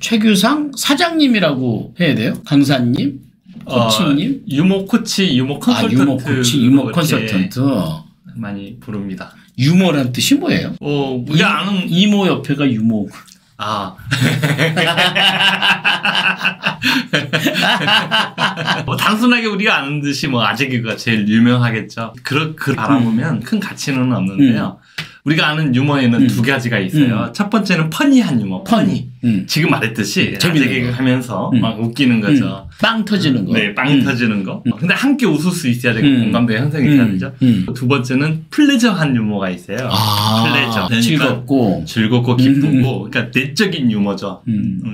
최규상 사장님이라고 해야 돼요? 강사님? 코치님? 유머 코치, 유머 컨설턴트. 유머 코치, 유머 컨설턴트. 많이 부릅니다. 유머란 뜻이 뭐예요? 우리가 아는 이모 옆에가 유머. 단순하게 우리가 아는 듯이 아재 개그가 제일 유명하겠죠. 알아보면 큰 가치는 없는데요. 우리가 아는 유머에는 두 가지가 있어요. 첫 번째는 퍼니한 유머. 퍼니. 지금 말했듯이 아재 개그 하면서 막 웃기는 거죠. 빵 터지는 거. 네, 빵 터지는 거. 근데 함께 웃을 수 있어야 되고 공감대가 형성이 돼야 되죠. 두 번째는 플레저한 유머가 있어요. 플레저. 그러니까 즐겁고 기쁘고 그러니까 내적인 유머죠.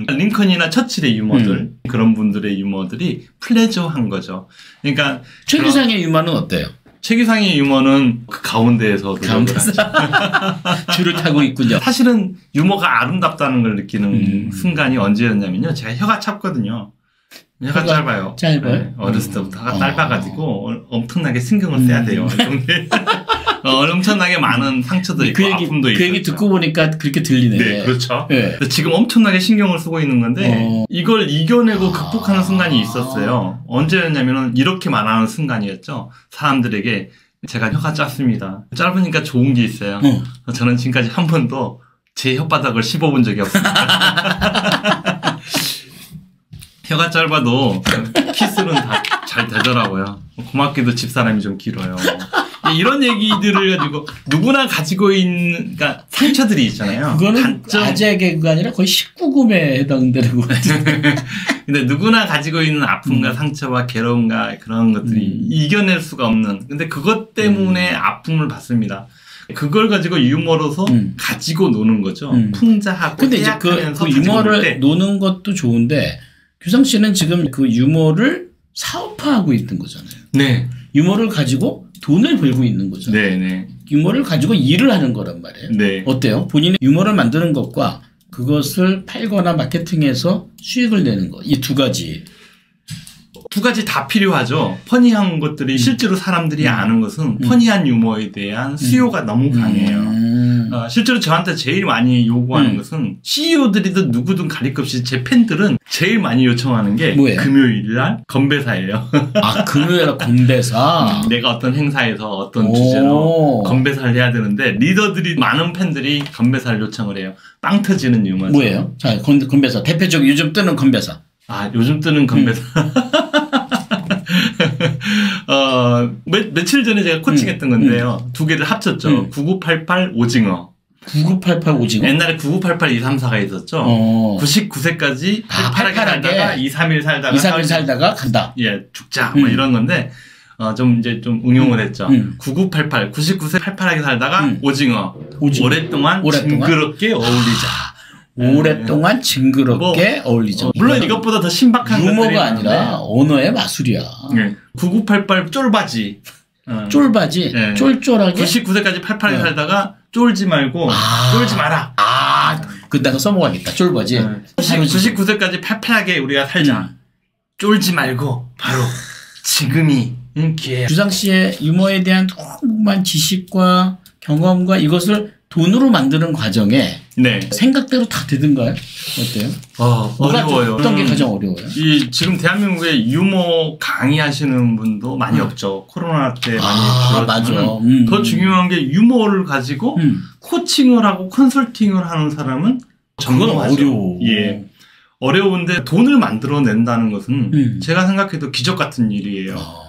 링컨이나 처칠의 유머들 그런 분들의 유머들이 플레저한 거죠. 그러니까 최규상의 유머는 어때요? 최규상의 유머는 그 가운데에서 줄을 타고 있군요. 사실은 유머가 아름답다는 걸 느끼는 순간이 언제였냐면요. 제가 혀가 찹거든요. 혀가 짧아요. 네, 어렸을 때부터 혀가 짧아가지고 엄청나게 신경을 써야 돼요. 엄청나게 많은 상처도 있고 아픔도 있고. 그 얘기 듣고 보니까 그렇게 들리네. 네, 그렇죠. 네. 지금 엄청나게 신경을 쓰고 있는 건데 이걸 이겨내고 극복하는 순간이 있었어요. 언제였냐면은 이렇게 말하는 순간이었죠. 사람들에게 제가 혀가 짧습니다. 짧으니까 좋은 게 있어요. 저는 지금까지 한 번도 제 혓바닥을 씹어본 적이 없습니다. 혀가 짧아도 키스는 다 잘 되더라고요. 고맙게도 집사람이 좀 길어요. 이런 얘기들을 가지고 누구나 가지고 있는 그러니까 상처들이 있잖아요. 그거는 아재 개그가 아니라 거의 19금에 해당되는 것 같아요. 근데 누구나 가지고 있는 아픔과 상처와 괴로움과 그런 것들이 이겨낼 수가 없는 근데 그것 때문에 아픔을 받습니다. 그걸 가지고 유머로서 가지고 노는 거죠. 풍자하고 근데 이제 그 유머를 노는 것도 좋은데 규상 씨는 지금 그 유머를 사업화하고 있는 거잖아요. 네. 유머를 가지고 돈을 벌고 있는 거잖아요. 네. 유머를 가지고 일을 하는 거란 말이에요. 네. 어때요? 본인의 유머를 만드는 것과 그것을 팔거나 마케팅해서 수익을 내는 것. 이 두 가지. 두 가지 다 필요하죠. 퍼니한 것들이 실제로 사람들이 아는 것은 퍼니한 유머에 대한 수요가 너무 강해요. 실제로 저한테 제일 많이 요구하는 것은 CEO들이든 누구든 가릴 것 없이 제 팬들은 제일 많이 요청하는 게 뭐예요? 금요일날 건배사예요. 금요일날 건배사? 내가 어떤 행사에서 어떤 주제로 건배사를 해야 되는데 리더들이 많은 팬들이 건배사를 요청을 해요. 빵 터지는 유머죠. 뭐예요? 자, 건배사. 대표적으로 요즘 뜨는 건배사. 요즘 뜨는 건배사. 며칠 전에 제가 코칭했던 건데요. 두 개를 합쳤죠. 9988 오징어. 9988 오징어? 옛날에 9988 234가 있었죠. 99세까지 팔팔하게 살다가 2, 3일 살다가 간다. 예, 죽자. 뭐 이런 건데, 좀 응용을 했죠. 9988, 99세 팔팔하게 살다가 오징어. 오랫동안 징그럽게 어울리자. 오랫동안 징그럽게 어울리죠. 물론 이것보다 더 신박한 유머가 아니라 언어의 마술이야. 네. 9988 쫄바지. 쫄바지. 네. 쫄쫄하게. 99세까지 팔팔하게 살다가 쫄지 말고 쫄지 마라. 그다가 써먹어야겠다. 쫄바지. 99세까지 팔팔하게 우리가 살자. 쫄지 말고 바로 지금이 기회야. 규상 씨의 유머에 대한 충분한 지식과 경험과 이것을 돈으로 만드는 과정에 생각대로 다 되던가요? 어때요? 어려워요. 어떤 게 가장 어려워요? 지금 대한민국에 유머 강의하시는 분도 많이 없죠. 코로나 때 많이 줄었지만 더 중요한 게 유머를 가지고 코칭을 하고 컨설팅을 하는 사람은 그건 어려워. 예. 어려운데 돈을 만들어낸다는 것은 제가 생각해도 기적 같은 일이에요.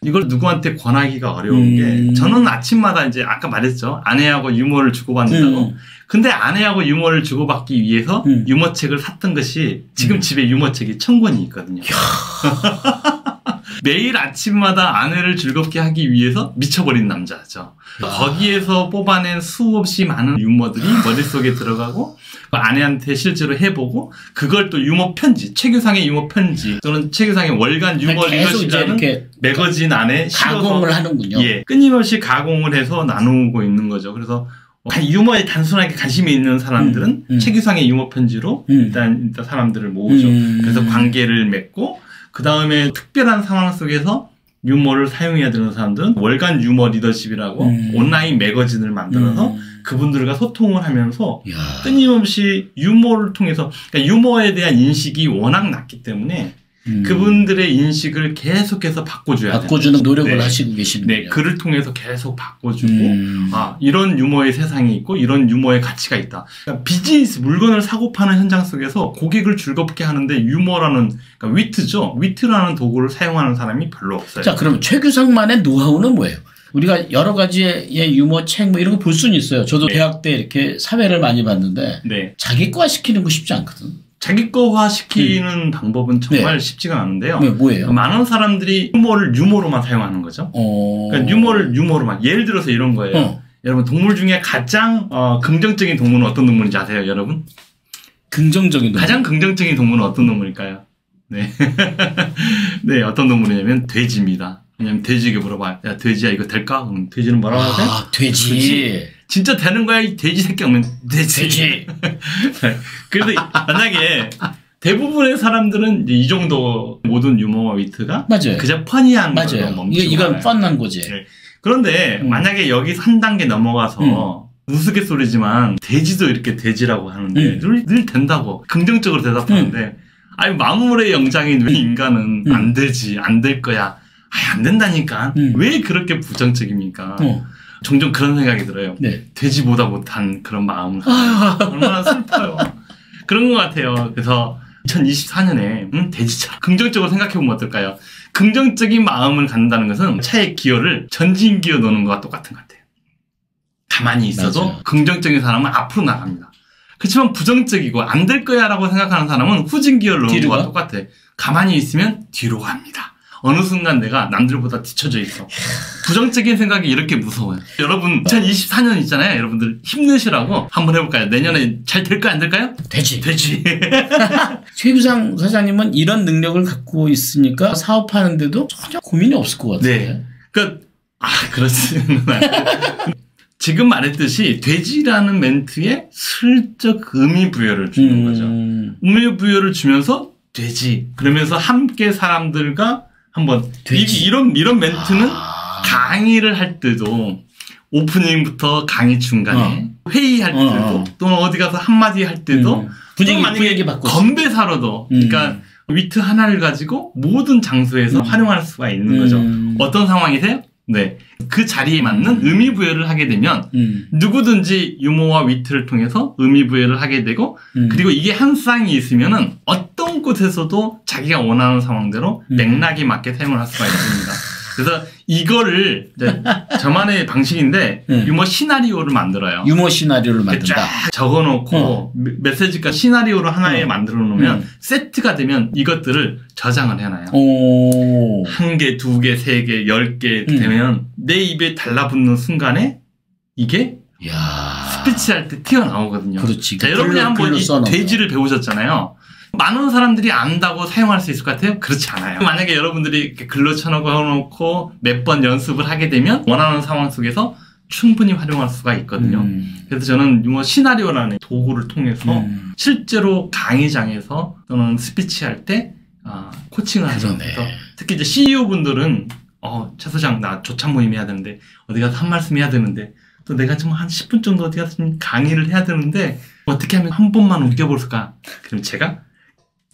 이걸 누구한테 권하기가 어려운 게 저는 아침마다 이제 아까 말했죠. 아내하고 유머를 주고받는다고. 근데 아내하고 유머를 주고받기 위해서 유머책을 샀던 것이 지금 집에 유머책이 1000권이 있거든요. 매일 아침마다 아내를 즐겁게 하기 위해서 미쳐버린 남자죠. 거기에서 뽑아낸 수없이 많은 유머들이 머릿속에 들어가고 아내한테 실제로 해보고 그걸 또 유머 편지, 최규상의 유머 편지 또는 최규상의 월간 유머 리더십이라는 매거진 안에 가공을 하는군요. 예, 끊임없이 가공을 해서 나누고 있는 거죠. 그래서 유머에 단순하게 관심이 있는 사람들은 최규상의 유머 편지로 일단 사람들을 모으죠. 그래서 관계를 맺고 그 다음에 특별한 상황 속에서 유머를 사용해야 되는 사람들은 월간 유머 리더십이라고 온라인 매거진을 만들어서 그분들과 소통을 하면서 야. 끊임없이 유머를 통해서 그러니까 유머에 대한 인식이 워낙 낮기 때문에 그분들의 인식을 계속해서 바꿔줘야 바꿔주는 노력을 네. 하시고 계시는군요. 네, 글을 통해서 계속 바꿔주고 아 이런 유머의 세상이 있고 이런 유머의 가치가 있다. 그러니까 비즈니스 물건을 사고 파는 현장 속에서 고객을 즐겁게 하는데 유머라는 그러니까 위트죠. 위트라는 도구를 사용하는 사람이 별로 없어요. 자, 그럼 최규상만의 노하우는 뭐예요? 우리가 여러 가지의 유머 책 뭐 이런 거 볼 수는 있어요. 저도 대학 때 이렇게 사회를 많이 봤는데 네. 자기과 시키는 거 쉽지 않거든. 자기 거화 시키는 방법은 정말 쉽지가 않은데요. 네, 뭐예요? 많은 사람들이 유머를 유머로만 사용하는 거죠. 그러니까 유머를 유머로만. 예를 들어서 이런 거예요. 여러분 동물 중에 가장 긍정적인 동물은 어떤 동물인지 아세요, 여러분? 긍정적인 동물. 가장 긍정적인 동물은 어떤 동물일까요? 네, 네 어떤 동물이냐면 돼지입니다. 왜냐면 돼지에게 물어봐요. 야 돼지야 이거 될까? 그럼 돼지는 뭐라고 하세요? 아 돼지. 그치? 진짜 되는 거야 이 돼지 새끼 오면 돼지. 그래서 만약에 대부분의 사람들은 이제 이 정도 모든 유머와 위트가 맞아요. 그저 퍼니한 걸로 맞아요. 멈추고 이건 뻔한 거지. 네. 그런데 만약에 여기서 한 단계 넘어가서 우스갯소리지만 돼지도 이렇게 돼지라고 하는데 늘 된다고 긍정적으로 대답하는데 아니 마물의 영장인 왜 인간은 안 되지 안 될 거야 안 된다니까 왜 그렇게 부정적입니까? 종종 그런 생각이 들어요. 네. 돼지보다 못한 그런 마음을 얼마나 슬퍼요. 그런 것 같아요. 그래서 2024년에 돼지차 긍정적으로 생각해보면 어떨까요? 긍정적인 마음을 갖는다는 것은 차의 기어를 전진 기어 놓는 것과 똑같은 것 같아요. 가만히 있어도 맞아요. 긍정적인 사람은 앞으로 나갑니다. 그렇지만 부정적이고 안 될 거야 라고 생각하는 사람은 후진 기어를 놓는 것과 똑같아. 가만히 있으면 뒤로 갑니다. 어느 순간 내가 남들보다 뒤쳐져 있어. 부정적인 생각이 이렇게 무서워요. 여러분 2024년 있잖아요. 여러분들 힘내시라고 한번 해볼까요? 내년에 잘 될까요? 안 될까요? 되지. 최규상 사장님은 이런 능력을 갖고 있으니까 사업하는데도 전혀 고민이 없을 것 같아요. 네. 그러니까 그렇지는 않아요. 지금 말했듯이 돼지라는 멘트에 슬쩍 의미 부여를 주는 거죠. 의미 부여를 주면서 돼지 그러면서 함께 사람들과 한번 이런 멘트는 강의를 할 때도 오프닝부터 강의 중간에 회의할 때도 또는 어디 가서 한마디 할 때도 분위기 바꿔 건배사로도 그러니까 위트 하나를 가지고 모든 장소에서 활용할 수가 있는 거죠. 어떤 상황이세요? 네. 그 자리에 맞는 의미 부여를 하게 되면 누구든지 유머와 위트를 통해서 의미 부여를 하게 되고 그리고 이게 한 쌍이 있으면은 어떤 곳에서도 자기가 원하는 상황대로 맥락에 맞게 사용을 할 수가 있습니다. 그래서 이거를 이제 저만의 방식인데 유머 시나리오를 만들어요. 유머 시나리오를 만든다. 쫙 적어놓고 메시지가 시나리오로 하나에 만들어 놓으면 세트가 되면 이것들을 저장을 해놔요. 한 개, 두 개, 세 개, 10개 되면 내 입에 달라붙는 순간에 이게 스피치 할 때 튀어나오거든요. 그렇지. 자, 여러분이 한번 이 돼지를 배우셨잖아요. 많은 사람들이 안다고 사용할 수 있을 것 같아요? 그렇지 않아요. 만약에 여러분들이 이렇게 글로 쳐놓고 몇 번 연습을 하게 되면 원하는 상황 속에서 충분히 활용할 수가 있거든요. 그래서 저는 유머 시나리오라는 도구를 통해서 실제로 강의장에서 또는 스피치할 때 코칭을 하죠. 특히 이제 CEO분들은 최 소장 나 조찬 모임 해야 되는데 어디 가서 한 말씀 해야 되는데 또 내가 좀 한 10분 정도 어디 가서 좀 강의를 해야 되는데 어떻게 하면 한 번만 웃겨볼까? 그럼 제가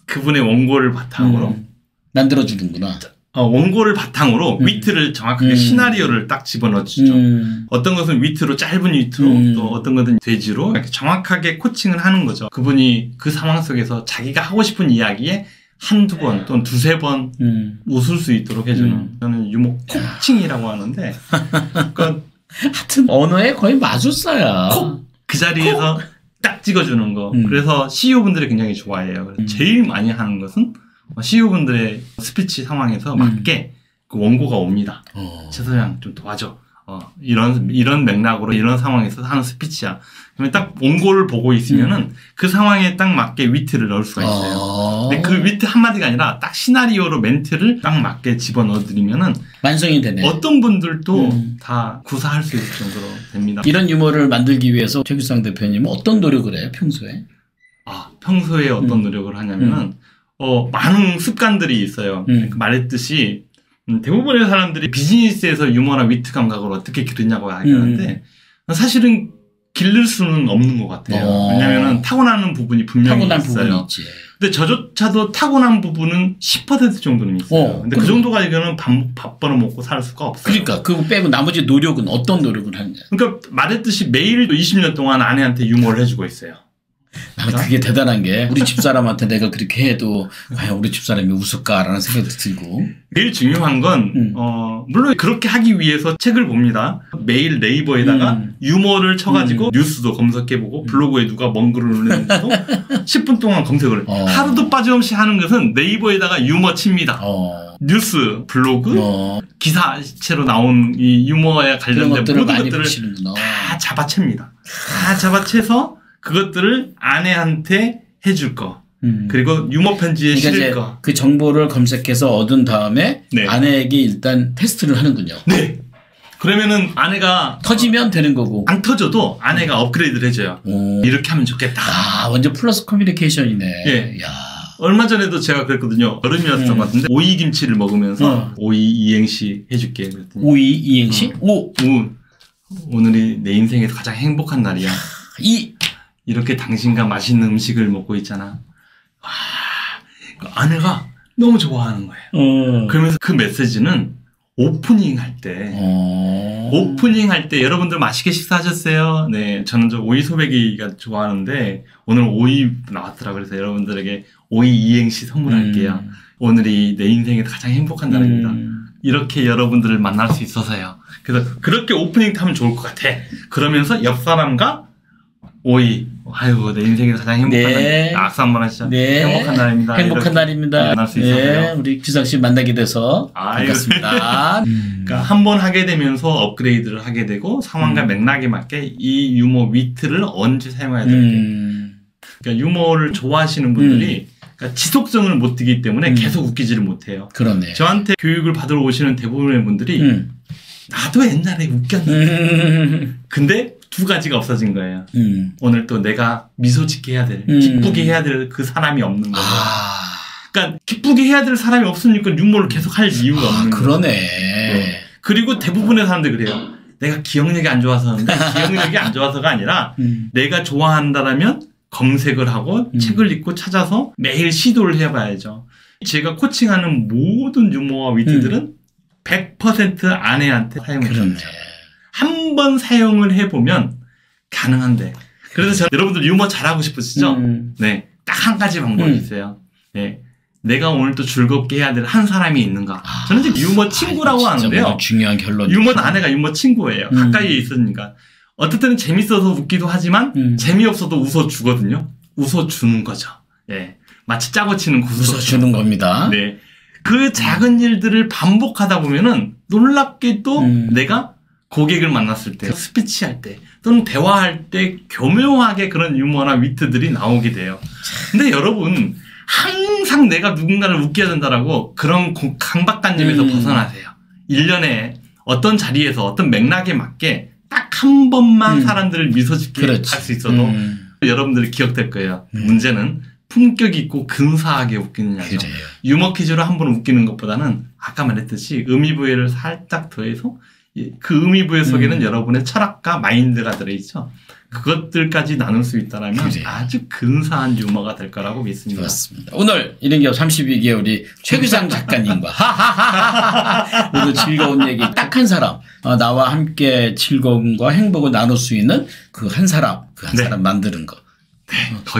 그분의 원고를 바탕으로 만들어주는구나. 원고를 바탕으로 위트를 정확하게 시나리오를 딱 집어넣어주죠. 어떤 것은 위트로 짧은 위트로 또 어떤 것은 돼지로 이렇게 정확하게 코칭을 하는 거죠. 그분이 그 상황 속에서 자기가 하고 싶은 이야기에 한두 번 또는 두세 번 웃을 수 있도록 해주는 저는 유머 코칭이라고 하는데 그러니까 하여튼 언어에 거의 마술사야. 그 자리에서 딱 찍어주는 거. 그래서 CEO분들이 굉장히 좋아해요. 그래서 제일 많이 하는 것은 CEO분들의 스피치 상황에서 맞게 그 원고가 옵니다. 최 소장 좀 도와줘. 이런 맥락으로 이런 상황에서 하는 스피치야. 그러면 딱 원고를 보고 있으면은 그 상황에 딱 맞게 위트를 넣을 수가 있어요. 근데 그 위트 한마디가 아니라 딱 시나리오로 멘트를 딱 맞게 집어넣어드리면은 완성이 되네. 어떤 분들도 다 구사할 수 있을 정도로 됩니다. 이런 유머를 만들기 위해서 최규상 대표님은 어떤 노력을 해요, 평소에? 평소에 어떤 노력을 하냐면은 많은 습관들이 있어요. 말했듯이 대부분의 사람들이 비즈니스에서 유머나 위트 감각을 어떻게 기르냐고 하는데 사실은 기를 수는 없는 것 같아요. 왜냐면은 타고나는 부분이 분명히 있어요. 근데 저조차도 타고난 부분은 10% 정도는 있어요. 근데 그 정도가 이거는 밥 벌어먹고 살 수가 없어요. 그러니까 그거 빼고 나머지 노력은 어떤 노력을 하느냐. 그러니까 말했듯이 매일 20년 동안 아내한테 유머를 해주고 있어요. 나는 그게 대단한 게 우리 집사람한테 내가 그렇게 해도 과연 우리 집사람이 웃을까라는 생각도 들고. 제일 중요한 건 물론 그렇게 하기 위해서 책을 봅니다. 매일 네이버에다가 유머를 쳐가지고 뉴스도 검색해보고 블로그에 누가 뭔 글을 올리는지도 10분 동안 검색을 하루도 빠짐없이 하는 것은 네이버에다가 유머 칩니다. 뉴스, 블로그, 기사체로 나온 이 유머에 관련된 모든 것들을 다 잡아챕니다. 다 잡아채서 그것들을 아내한테 해줄 거. 그리고 유머 편지에 실을 거. 그 정보를 검색해서 얻은 다음에 네. 아내에게 일단 테스트를 하는군요. 네. 그러면은 아내가 터지면 되는 거고. 안 터져도 아내가 업그레이드를 해줘요. 이렇게 하면 좋겠다. 아, 완전 플러스 커뮤니케이션이네. 예. 야. 얼마 전에도 제가 그랬거든요. 여름이었던 것 같은데 오이김치를 먹으면서 오이 이행시 해줄게. 그랬더니 오이 이행시? 오늘이 내 인생에서 가장 행복한 날이야. 이렇게 당신과 맛있는 음식을 먹고 있잖아. 와, 아내가 너무 좋아하는 거예요. 그러면서 그 메시지는 오프닝 할 때, 여러분들 맛있게 식사하셨어요? 네, 저는 저 오이 소배기가 좋아하는데 오늘 오이 나왔더라고요. 그래서 여러분들에게 오이 이행시 선물할게요. 오늘이 내 인생에서 가장 행복한 날입니다. 이렇게 여러분들을 만날 수 있어서요. 그래서 그렇게 오프닝 하면 좋을 것 같아. 그러면서 옆 사람과 오이, 아이고, 내 인생에서 가장 행복한 날. 악수 한번 하시죠. 네. 행복한 날입니다. 행복한 날입니다. 만날 수 있어서요. 네. 우리 규상 씨 만나게 돼서 반갑습니다. 그러니까 한 번 하게 되면서 업그레이드를 하게 되고 상황과 맥락에 맞게 이 유머 위트를 언제 사용해야 될지. 그러니까 유머를 좋아하시는 분들이 그러니까 지속성을 못 띠기 때문에 계속 웃기지를 못해요. 그러네. 저한테 교육을 받으러 오시는 대부분의 분들이 나도 옛날에 웃겼는데 근데 두 가지가 없어진 거예요. 오늘 또 내가 미소 짓게 해야 될, 기쁘게 해야 될 그 사람이 없는 거예요. 그러니까 기쁘게 해야 될 사람이 없으니까 유머를 계속 할 이유가 없는 거예요. 그러네. 네. 그리고 대부분의 사람들이 그래요. 내가 기억력이 안 좋아서인데 기억력이 안 좋아서가 아니라 내가 좋아한다라면 검색을 하고 책을 읽고 찾아서 매일 시도를 해봐야죠. 제가 코칭하는 모든 유머와 위트들은 100% 아내한테 사용을 해요. 한 번 사용을 해보면 가능한데. 그래서 저는 여러분들 유머 잘하고 싶으시죠? 네. 딱 한 가지 방법이 있어요. 네. 내가 오늘 또 즐겁게 해야 될 한 사람이 있는가. 저는 이제 유머 친구라고 하는데요. 중요한 결론. 유머는 아내가 유머 친구예요. 가까이에 있으니까. 어떨 때는 재밌어서 웃기도 하지만 재미없어도 웃어주거든요. 웃어주는 거죠. 예. 마치 짜고 치는 구슬. 웃어주는 겁니다. 네. 그 작은 일들을 반복하다 보면은 놀랍게도 내가 고객을 만났을 때, 스피치할 때, 또는 대화할 때 교묘하게 그런 유머나 위트들이 나오게 돼요. 근데 여러분, 항상 내가 누군가를 웃겨야 된다라고 그런 강박관념에서 벗어나세요. 1년에 어떤 자리에서 어떤 맥락에 맞게 딱 한 번만 사람들을 미소 짓게 할 수 있어도 여러분들이 기억될 거예요. 문제는 품격 있고 근사하게 웃기느냐죠. 그래요. 유머 퀴즈로 한 번 웃기는 것보다는 아까 말했듯이 의미부여를 살짝 더해서 그 의미부여 속에는 여러분의 철학과 마인드가 들어있죠. 그것들까지 나눌 수 있다면 아주 근사한 유머가 될 거라고 믿습니다. 그렇습니다. 오늘 1인기업 32기의 우리 최규상 작가님과 오늘 즐거운 얘기 딱 한 사람, 나와 함께 즐거움과 행복을 나눌 수 있는 그 한 사람, 그 한 사람 만드는 거.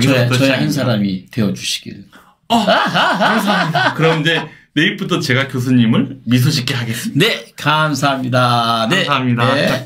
저의 한 사람이 되어주시길. 감사합니다. 그럼 이제 내일부터 제가 교수님을 미소 짓게 하겠습니다. 네, 감사합니다. 감사합니다. 네.